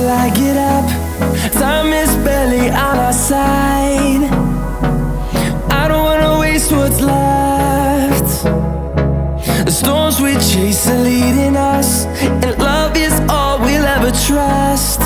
till I get up. Time is barely on our side. I don't wanna waste what's left. The storms we chase are leading us, and love is all we'll ever trust.